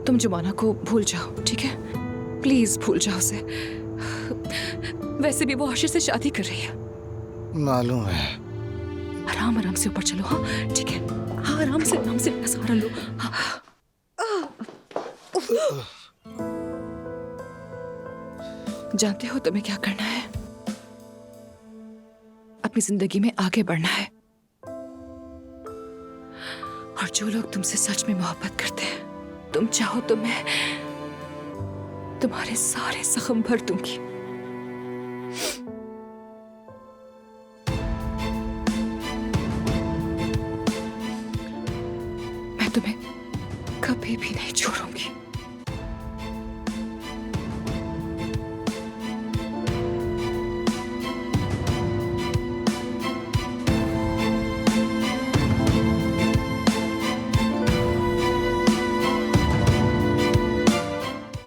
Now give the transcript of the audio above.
तुम जुमाना को भूल जाओ, ठीक है? प्लीज भूल जाओ उसे। वैसे भी वो आशिर से शादी कर रही है। मालूम है। आराम आराम से ऊपर चलो, हाँ ठीक है? हाँ आराम से अपना सहारा लो। हाँ। जानते हो तुम्हें क्या करना है? अपनी जिंदगी में आगे बढ़ना है। और जो लोग तुमसे सच में मोहब्बत करते हैं, तुम चाहो तो मैं तुम्हारे सारे जख्म भर दूंगी। मैं तुम्हें कभी भी नहीं छोड़ूंगी।